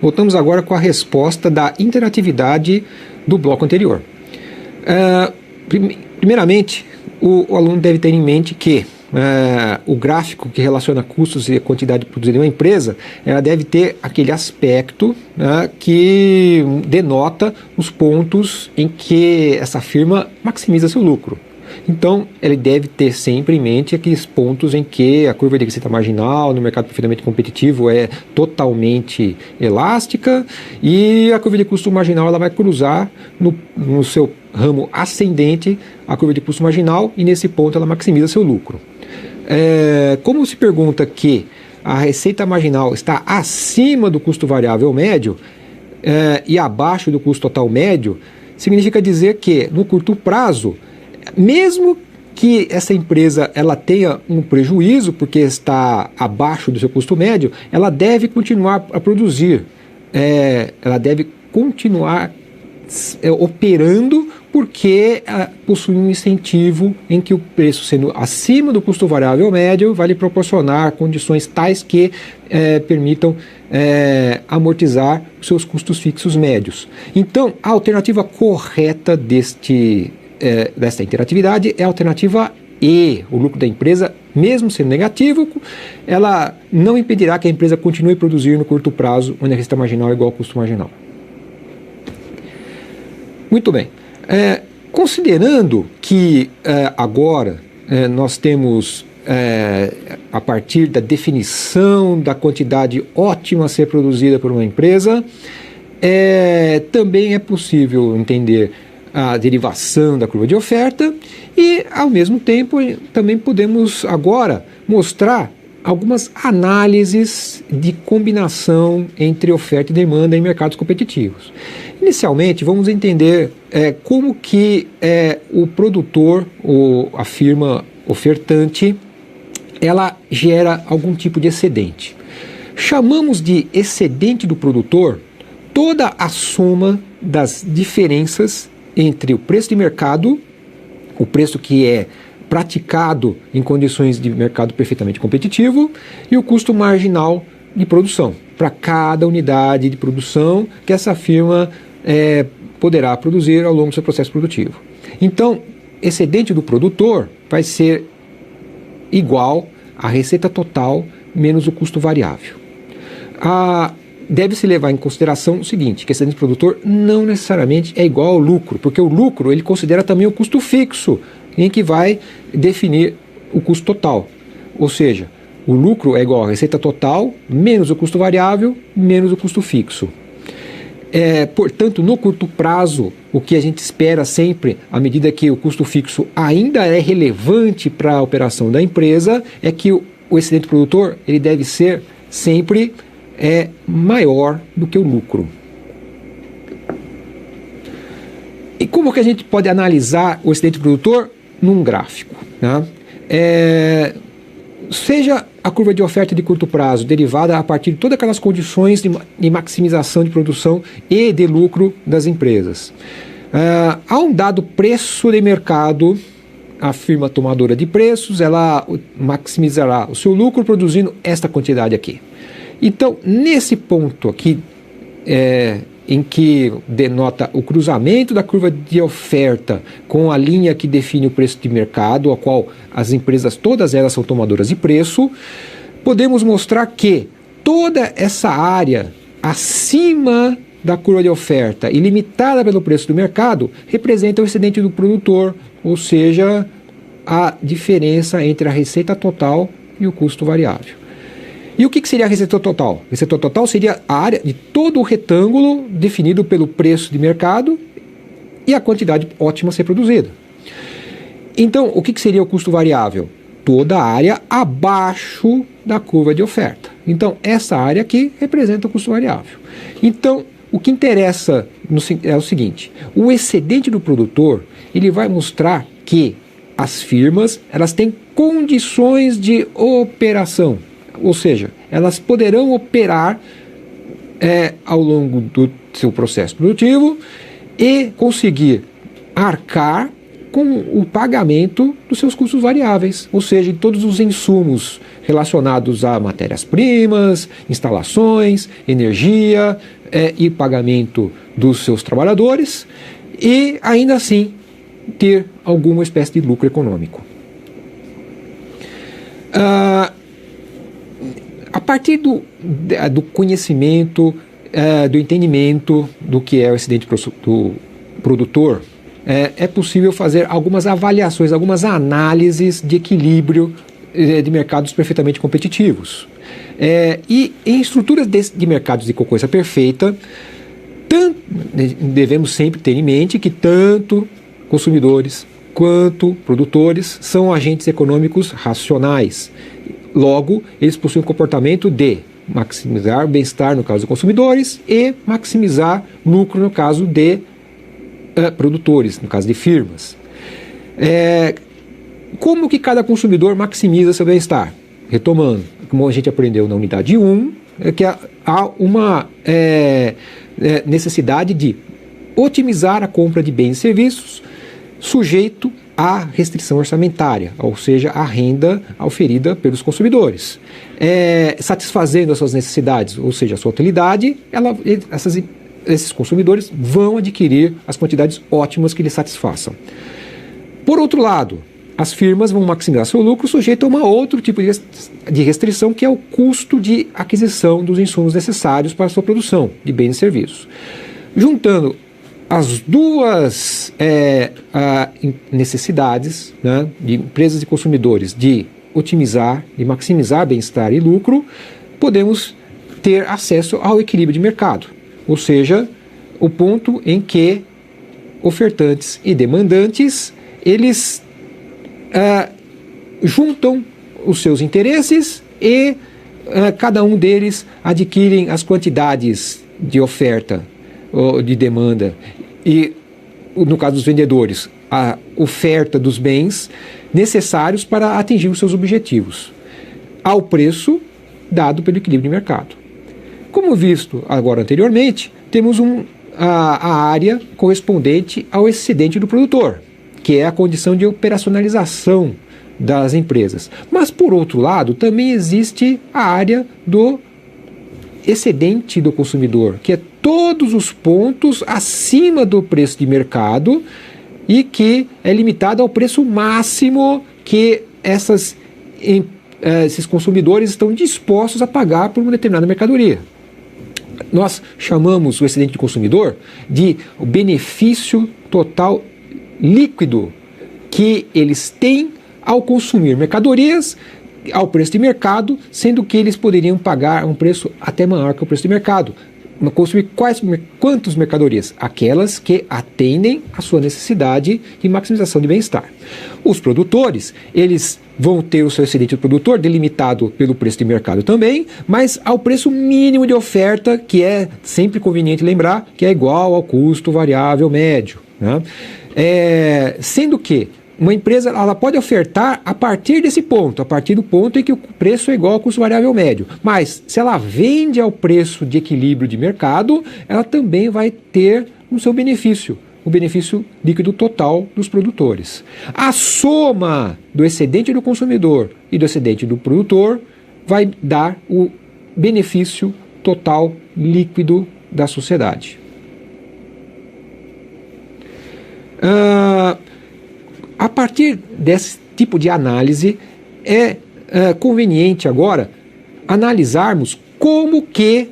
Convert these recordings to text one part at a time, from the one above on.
Voltamos agora com a resposta da interatividade do bloco anterior. Primeiramente, o aluno deve ter em mente que o gráfico que relaciona custos e quantidade produzida em uma empresa, ela deve ter aquele aspecto que denota os pontos em que essa firma maximiza seu lucro. Então, ele deve ter sempre em mente aqueles pontos em que a curva de receita marginal no mercado perfeitamente competitivo é totalmente elástica e a curva de custo marginal ela vai cruzar no seu ramo ascendente a curva de custo marginal e nesse ponto ela maximiza seu lucro. Como se pergunta que a receita marginal está acima do custo variável médio e abaixo do custo total médio, significa dizer que no curto prazo, mesmo que essa empresa ela tenha um prejuízo porque está abaixo do seu custo médio, ela deve continuar a produzir, ela deve continuar operando porque possui um incentivo em que o preço sendo acima do custo variável médio vai lhe proporcionar condições tais que permitam amortizar os seus custos fixos médios. Então, a alternativa correta desta interatividade é a alternativa E. O lucro da empresa, mesmo sendo negativo, ela não impedirá que a empresa continue a produzir no curto prazo, onde a receita marginal é igual ao custo marginal. Muito bem. Considerando que agora nós temos, a partir da definição da quantidade ótima a ser produzida por uma empresa, também é possível entender a derivação da curva de oferta e, ao mesmo tempo, também podemos agora mostrar algumas análises de combinação entre oferta e demanda em mercados competitivos. Inicialmente, vamos entender como que o produtor ou a firma ofertante ela gera algum tipo de excedente. Chamamos de excedente do produtor toda a soma das diferenças entre o preço de mercado, o preço que é praticado em condições de mercado perfeitamente competitivo e o custo marginal de produção para cada unidade de produção que essa firma poderá produzir ao longo do seu processo produtivo. Então, excedente do produtor vai ser igual à receita total menos o custo variável. Deve-se levar em consideração o seguinte, que excedente do produtor não necessariamente é igual ao lucro, porque o lucro ele considera também o custo fixo, em que vai definir o custo total. Ou seja, o lucro é igual à receita total menos o custo variável menos o custo fixo. Portanto, no curto prazo, o que a gente espera sempre, à medida que o custo fixo ainda é relevante para a operação da empresa, é que o excedente produtor ele deve ser sempre maior do que o lucro. E como que a gente pode analisar o excedente produtor num gráfico? Né? Seja a curva de oferta de curto prazo derivada a partir de todas aquelas condições de maximização de produção e de lucro das empresas. A um dado preço de mercado, a firma tomadora de preços, ela maximizará o seu lucro produzindo esta quantidade aqui. Então, nesse ponto aqui, em que denota o cruzamento da curva de oferta com a linha que define o preço de mercado, a qual as empresas, todas elas são tomadoras de preço, podemos mostrar que toda essa área acima da curva de oferta e limitada pelo preço do mercado representa o excedente do produtor, ou seja, a diferença entre a receita total e o custo variável. E o que seria a receita total? A receita total seria a área de todo o retângulo definido pelo preço de mercado e a quantidade ótima a ser produzida. Então, o que seria o custo variável? Toda a área abaixo da curva de oferta. Então, essa área aqui representa o custo variável. Então, o que interessa é o seguinte, o excedente do produtor, ele vai mostrar que as firmas, elas têm condições de operação. Ou seja, elas poderão operar ao longo do seu processo produtivo e conseguir arcar com o pagamento dos seus custos variáveis, ou seja, em todos os insumos relacionados a matérias-primas, instalações, energia e pagamento dos seus trabalhadores, e ainda assim ter alguma espécie de lucro econômico. A partir do conhecimento, do entendimento do que é o excedente do produtor, é possível fazer algumas avaliações, algumas análises de equilíbrio de mercados perfeitamente competitivos. E em estruturas de mercados de concorrência perfeita, devemos sempre ter em mente que tanto consumidores quanto produtores são agentes econômicos racionais. Logo, eles possuem um comportamento de maximizar bem-estar no caso de consumidores e maximizar lucro no caso de produtores, no caso de firmas. Como que cada consumidor maximiza seu bem-estar? Retomando, como a gente aprendeu na unidade 1, que há uma necessidade de otimizar a compra de bens e serviços sujeito à restrição orçamentária, ou seja, à renda oferida pelos consumidores. Satisfazendo as suas necessidades, ou seja, a sua utilidade, esses consumidores vão adquirir as quantidades ótimas que lhes satisfaçam. Por outro lado, as firmas vão maximizar seu lucro sujeito a um outro tipo de restrição, que é o custo de aquisição dos insumos necessários para a sua produção de bens e serviços. Juntando as duas necessidades, né, de empresas e consumidores de otimizar e maximizar bem-estar e lucro, podemos ter acesso ao equilíbrio de mercado, ou seja, o ponto em que ofertantes e demandantes eles juntam os seus interesses e cada um deles adquirem as quantidades de oferta ou de demanda e, no caso dos vendedores, a oferta dos bens necessários para atingir os seus objetivos, ao preço dado pelo equilíbrio de mercado. Como visto agora anteriormente, temos a área correspondente ao excedente do produtor, que é a condição de operacionalização das empresas. Mas, por outro lado, também existe a área do excedente do consumidor, que é todos os pontos acima do preço de mercado e que é limitado ao preço máximo que esses consumidores estão dispostos a pagar por uma determinada mercadoria. Nós chamamos o excedente do consumidor de o benefício total líquido que eles têm ao consumir mercadorias ao preço de mercado, sendo que eles poderiam pagar um preço até maior que o preço de mercado. Consumir quantas mercadorias? Aquelas que atendem à sua necessidade de maximização de bem-estar. Os produtores, eles vão ter o seu excedente do produtor delimitado pelo preço de mercado também, mas ao preço mínimo de oferta, que é sempre conveniente lembrar, que é igual ao custo variável médio, né? Sendo que uma empresa ela pode ofertar a partir desse ponto, a partir do ponto em que o preço é igual ao custo variável médio. Mas se ela vende ao preço de equilíbrio de mercado, ela também vai ter o seu benefício, o benefício líquido total dos produtores. A soma do excedente do consumidor e do excedente do produtor vai dar o benefício total líquido da sociedade. A partir desse tipo de análise, é conveniente agora analisarmos como que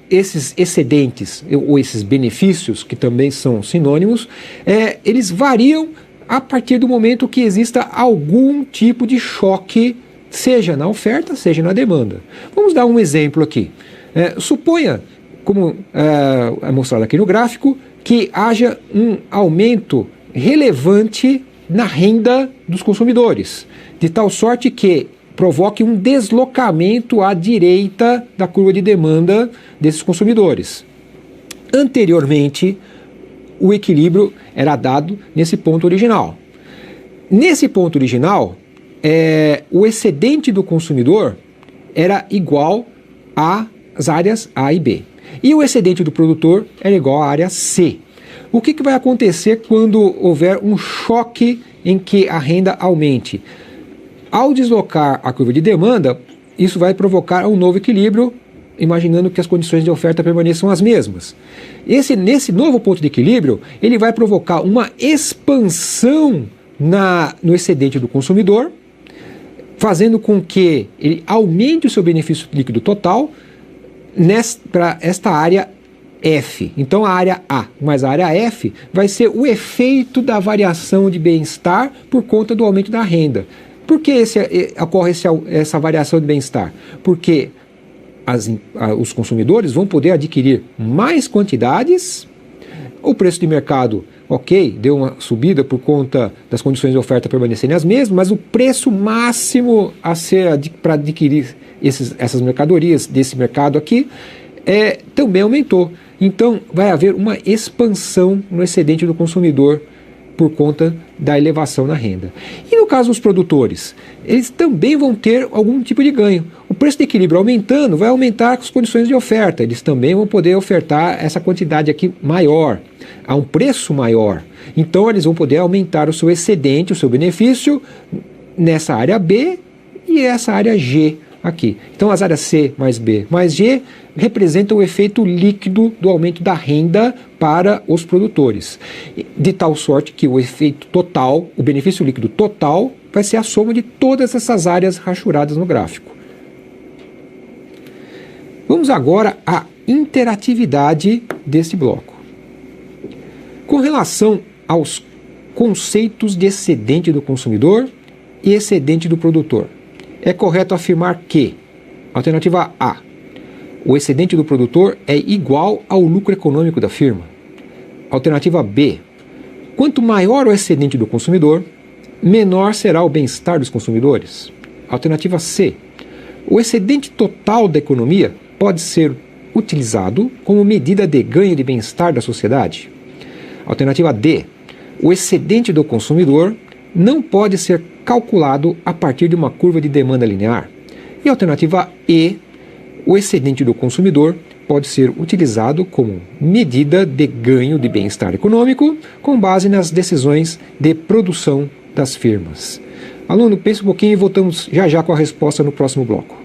esses excedentes ou esses benefícios, que também são sinônimos, eles variam a partir do momento que exista algum tipo de choque, seja na oferta, seja na demanda. Vamos dar um exemplo aqui. Suponha, como é mostrado aqui no gráfico, que haja um aumento relevante na renda dos consumidores, de tal sorte que provoque um deslocamento à direita da curva de demanda desses consumidores. Anteriormente, o equilíbrio era dado nesse ponto original. Nesse ponto original, o excedente do consumidor era igual às áreas A e B. E o excedente do produtor era igual à área C. O que vai acontecer quando houver um choque em que a renda aumente? Ao deslocar a curva de demanda, isso vai provocar um novo equilíbrio, imaginando que as condições de oferta permaneçam as mesmas. Nesse novo ponto de equilíbrio, ele vai provocar uma expansão no excedente do consumidor, fazendo com que ele aumente o seu benefício líquido total para esta área F. Então a área A mais a área F vai ser o efeito da variação de bem-estar por conta do aumento da renda. Por que ocorre essa variação de bem-estar? Porque os consumidores vão poder adquirir mais quantidades, o preço de mercado, ok, deu uma subida por conta das condições de oferta permanecerem as mesmas, mas o preço máximo para adquirir essas mercadorias desse mercado aqui também aumentou. Então vai haver uma expansão no excedente do consumidor por conta da elevação na renda. E no caso dos produtores, eles também vão ter algum tipo de ganho. O preço de equilíbrio aumentando vai aumentar as condições de oferta. Eles também vão poder ofertar essa quantidade aqui maior, a um preço maior. Então eles vão poder aumentar o seu excedente, o seu benefício nessa área B e essa área G aqui. Então as áreas C mais B mais G representam o efeito líquido do aumento da renda para os produtores, de tal sorte que o efeito total, o benefício líquido total, vai ser a soma de todas essas áreas rachuradas no gráfico. Vamos agora à interatividade deste bloco. Com relação aos conceitos de excedente do consumidor e excedente do produtor, é correto afirmar que, alternativa A, o excedente do produtor é igual ao lucro econômico da firma. Alternativa B, quanto maior o excedente do consumidor, menor será o bem-estar dos consumidores. Alternativa C, o excedente total da economia pode ser utilizado como medida de ganho de bem-estar da sociedade. Alternativa D, o excedente do consumidor não pode ser calculado a partir de uma curva de demanda linear. E alternativa E, o excedente do consumidor pode ser utilizado como medida de ganho de bem-estar econômico com base nas decisões de produção das firmas. Aluno, pense um pouquinho e voltamos já já com a resposta no próximo bloco.